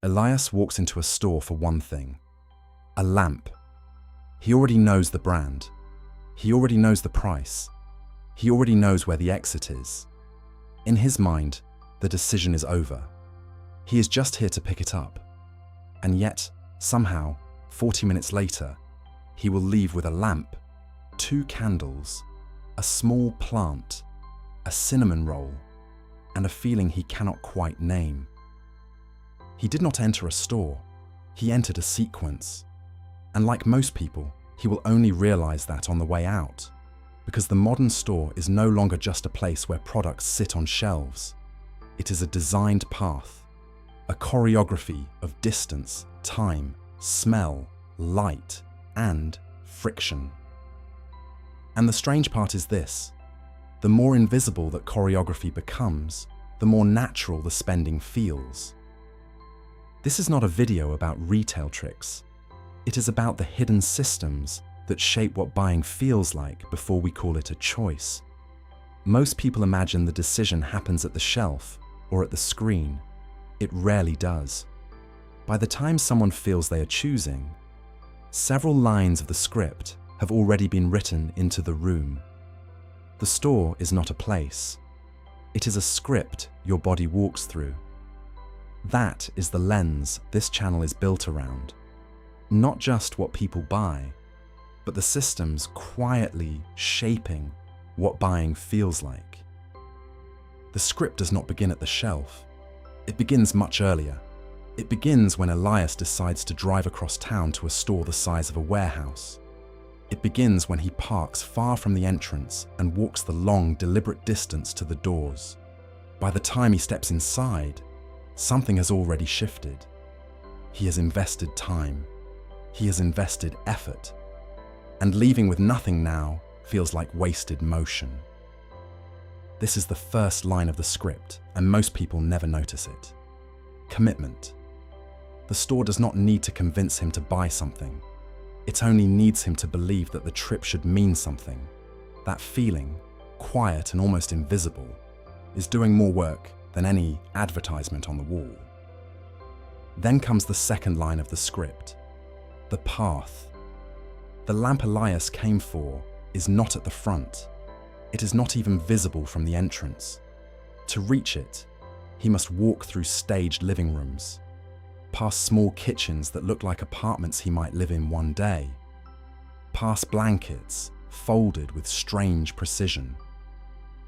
Elias walks into a store for one thing: a lamp. He already knows the brand. He already knows the price. He already knows where the exit is. In his mind, the decision is over. He is just here to pick it up. And yet, somehow, 40 minutes later, he will leave with a lamp, 2 candles, a small plant, a cinnamon roll, and a feeling he cannot quite name. He did not enter a store. He entered a sequence. And like most people, he will only realize that on the way out, because the modern store is no longer just a place where products sit on shelves. It is a designed path, a choreography of distance, time, smell, light, and friction. And the strange part is this: the more invisible that choreography becomes, the more natural the spending feels. This is not a video about retail tricks. It is about the hidden systems that shape what buying feels like before we call it a choice. Most people imagine the decision happens at the shelf or at the screen. It rarely does. By the time someone feels they are choosing, several lines of the script have already been written into the room. The store is not a place. It is a script your body walks through. That is the lens this channel is built around. Not just what people buy, but the systems quietly shaping what buying feels like. The script does not begin at the shelf. It begins much earlier. It begins when Elias decides to drive across town to a store the size of a warehouse. It begins when he parks far from the entrance and walks the long, deliberate distance to the doors. By the time he steps inside, something has already shifted. He has invested time. He has invested effort. And leaving with nothing now feels like wasted motion. This is the first line of the script, and most people never notice it. Commitment. The store does not need to convince him to buy something. It only needs him to believe that the trip should mean something. That feeling, quiet and almost invisible, is doing more work than any advertisement on the wall. Then comes the second line of the script: the path. The lamp Elias came for is not at the front. It is not even visible from the entrance. To reach it, he must walk through staged living rooms, past small kitchens that look like apartments he might live in one day, past blankets folded with strange precision,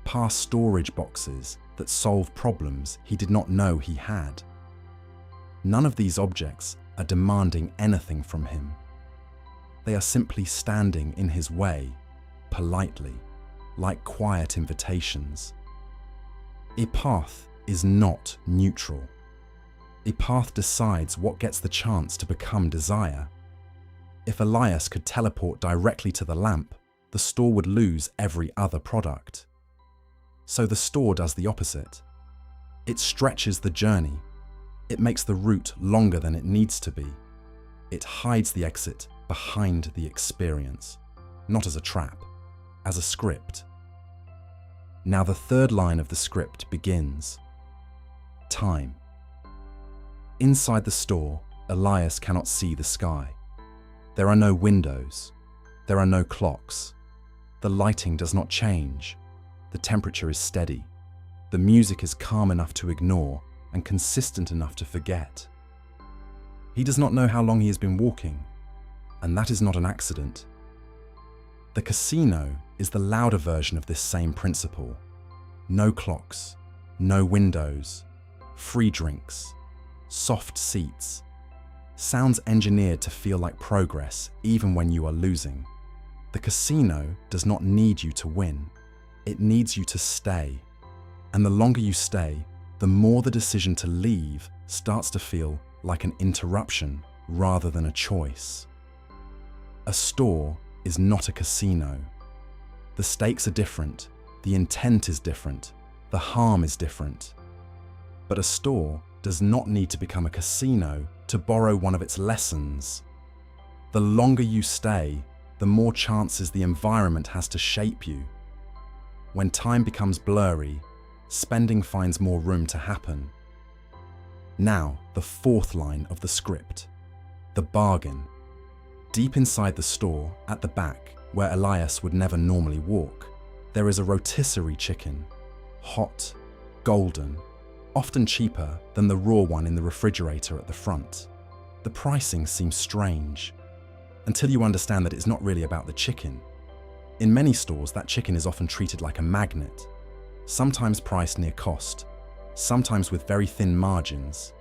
past storage boxes that solve problems he did not know he had. None of these objects are demanding anything from him. They are simply standing in his way, politely, like quiet invitations. A path is not neutral. A path decides what gets the chance to become desire. If Elias could teleport directly to the lamp, the store would lose every other product. So the store does the opposite. It stretches the journey. It makes the route longer than it needs to be. It hides the exit behind the experience, not as a trap, as a script. Now the third line of the script begins. Time. Inside the store, Elias cannot see the sky. There are no windows. There are no clocks. The lighting does not change. The temperature is steady. The music is calm enough to ignore and consistent enough to forget. He does not know how long he has been walking, and that is not an accident. The casino is the louder version of this same principle. No clocks, no windows, free drinks, soft seats, sounds engineered to feel like progress even when you are losing. The casino does not need you to win. It needs you to stay. And the longer you stay, the more the decision to leave starts to feel like an interruption rather than a choice. A store is not a casino. The stakes are different, the intent is different, the harm is different. But a store does not need to become a casino to borrow one of its lessons. The longer you stay, the more chances the environment has to shape you. When time becomes blurry, spending finds more room to happen. Now, the fourth line of the script. The bargain. Deep inside the store, at the back, where Elias would never normally walk, there is a rotisserie chicken. Hot, golden, often cheaper than the raw one in the refrigerator at the front. The pricing seems strange, until you understand that it's not really about the chicken. In many stores, that chicken is often treated like a magnet, sometimes priced near cost, sometimes with very thin margins,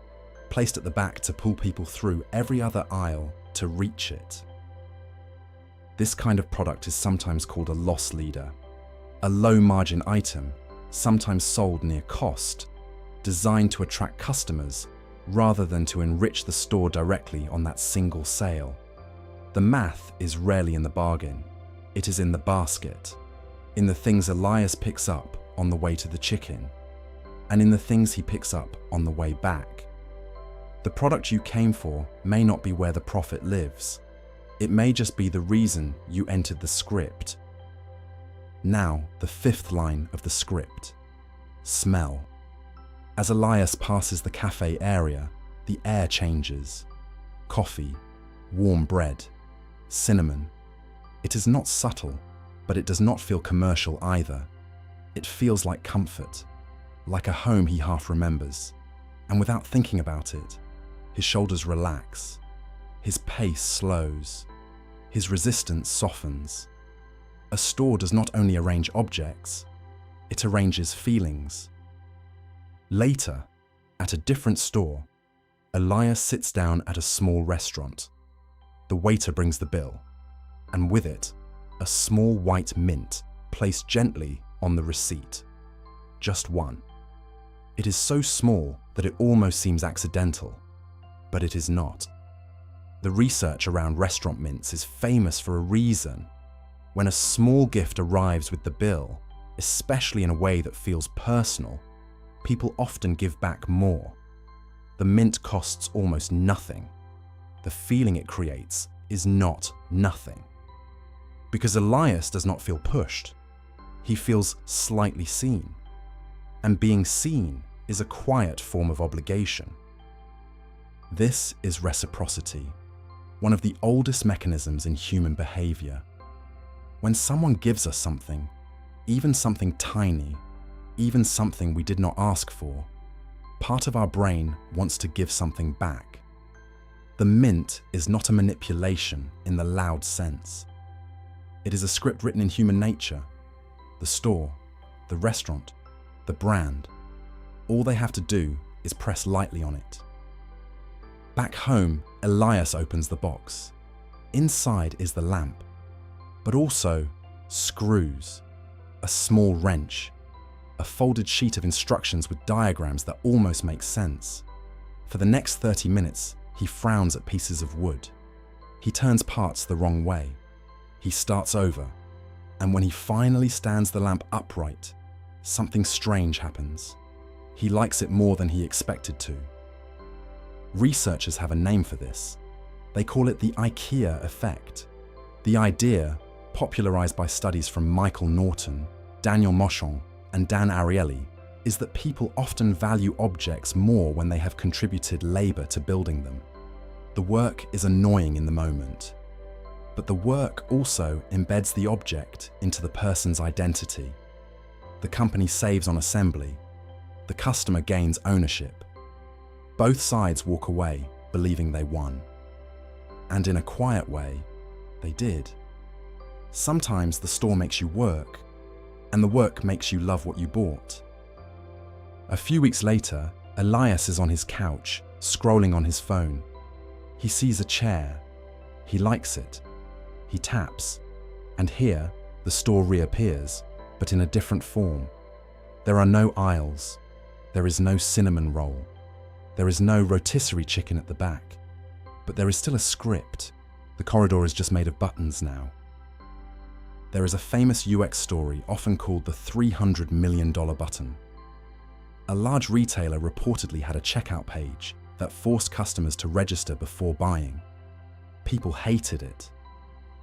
placed at the back to pull people through every other aisle to reach it. This kind of product is sometimes called a loss leader, a low-margin item, sometimes sold near cost, designed to attract customers rather than to enrich the store directly on that single sale. The math is rarely in the bargain. It is in the basket, in the things Elias picks up on the way to the chicken, and in the things he picks up on the way back. The product you came for may not be where the profit lives. It may just be the reason you entered the script. Now, the fifth line of the script. Smell. As Elias passes the cafe area, the air changes. Coffee, warm bread, cinnamon. It is not subtle, but it does not feel commercial either. It feels like comfort, like a home he half remembers. And without thinking about it, his shoulders relax, his pace slows, his resistance softens. A store does not only arrange objects, it arranges feelings. Later, at a different store, Elias sits down at a small restaurant. The waiter brings the bill, and with it, a small white mint placed gently on the receipt. Just one. It is so small that it almost seems accidental, but it is not. The research around restaurant mints is famous for a reason. When a small gift arrives with the bill, especially in a way that feels personal, people often give back more. The mint costs almost nothing. The feeling it creates is not nothing. Because Elias does not feel pushed. He feels slightly seen. And being seen is a quiet form of obligation. This is reciprocity, one of the oldest mechanisms in human behavior. When someone gives us something, even something tiny, even something we did not ask for, part of our brain wants to give something back. The mint is not a manipulation in the loud sense. It is a script written in human nature. The store, the restaurant, the brand, all they have to do is press lightly on it. Back home, Elias opens the box. Inside is the lamp, but also screws, a small wrench, a folded sheet of instructions with diagrams that almost make sense. For the next 30 minutes, he frowns at pieces of wood. He turns parts the wrong way. He starts over, and when he finally stands the lamp upright, something strange happens. He likes it more than he expected to. Researchers have a name for this. They call it the IKEA effect. The idea, popularized by studies from Michael Norton, Daniel Mochon, and Dan Ariely, is that people often value objects more when they have contributed labor to building them. The work is annoying in the moment, but the work also embeds the object into the person's identity. The company saves on assembly. The customer gains ownership. Both sides walk away believing they won. And in a quiet way, they did. Sometimes the store makes you work, and the work makes you love what you bought. A few weeks later, Elias is on his couch, scrolling on his phone. He sees a chair. He likes it. He taps. And here, the store reappears, but in a different form. There are no aisles. There is no cinnamon roll. There is no rotisserie chicken at the back. But there is still a script. The corridor is just made of buttons now. There is a famous UX story often called the $300 million button. A large retailer reportedly had a checkout page that forced customers to register before buying. People hated it.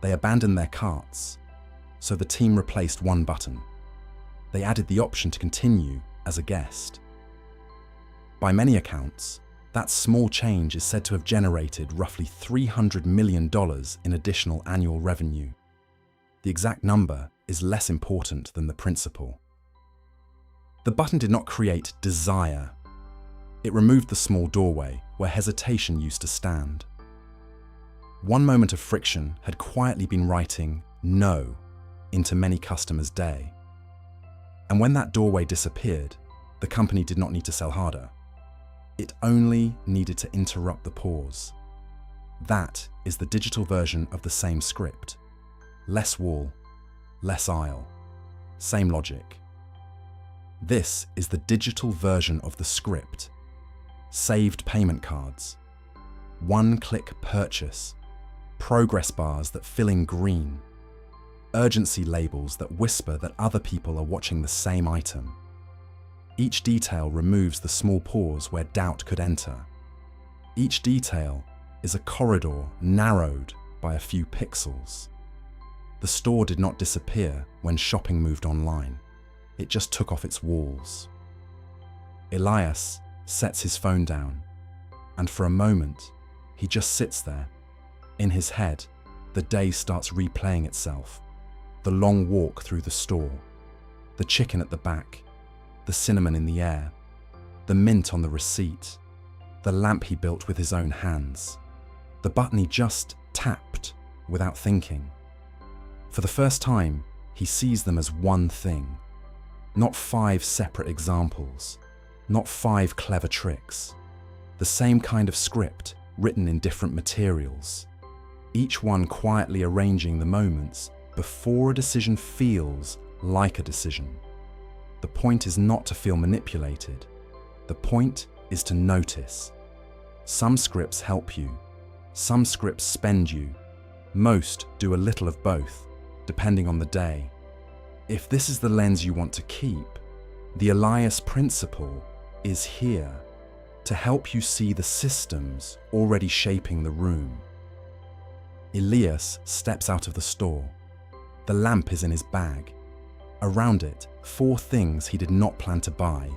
They abandoned their carts, so the team replaced one button. They added the option to continue as a guest. By many accounts, That small change is said to have generated roughly $300 million in additional annual revenue. The exact number is less important than the principle. The button did not create desire. It removed the small doorway where hesitation used to stand. One moment of friction had quietly been writing "no" into many customers' day. And when that doorway disappeared, the company did not need to sell harder. It only needed to interrupt the pause. That is the digital version of the same script. Less wall, less aisle, same logic. This is the digital version of the script. Saved payment cards, one-click purchase, progress bars that fill in green, urgency labels that whisper that other people are watching the same item. Each detail removes the small pause where doubt could enter. Each detail is a corridor narrowed by a few pixels. The store did not disappear when shopping moved online. It just took off its walls. Elias sets his phone down, and for a moment, he just sits there. In his head, the day starts replaying itself. The long walk through the store, the chicken at the back, the cinnamon in the air, the mint on the receipt, the lamp he built with his own hands, the button he just tapped without thinking. For the first time, he sees them as one thing, not 5 separate examples, not 5 clever tricks, the same kind of script written in different materials, each one quietly arranging the moments before a decision feels like a decision. The point is not to feel manipulated. The point is to notice. Some scripts help you. Some scripts spend you. Most do a little of both, depending on the day. If this is the lens you want to keep, the Elias principle is here to help you see the systems already shaping the room. Elias steps out of the store. The lamp is in his bag. Around it, 4 things he did not plan to buy.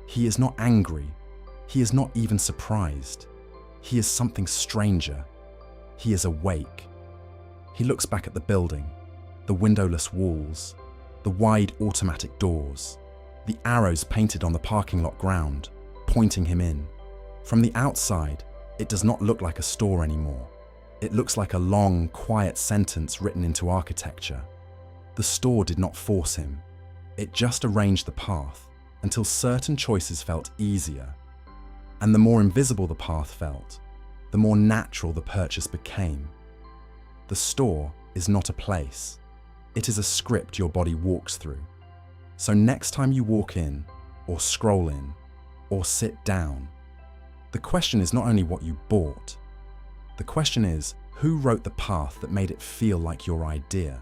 He is not angry. He is not even surprised. He is something stranger. He is awake. He looks back at the building, the windowless walls, the wide automatic doors, the arrows painted on the parking lot ground, pointing him in. From the outside, it does not look like a store anymore. It looks like a long, quiet sentence written into architecture. The store did not force him. It just arranged the path until certain choices felt easier. And the more invisible the path felt, the more natural the purchase became. The store is not a place. It is a script your body walks through. So next time you walk in, or scroll in, or sit down, the question is not only what you bought. The question is, who wrote the path that made it feel like your idea?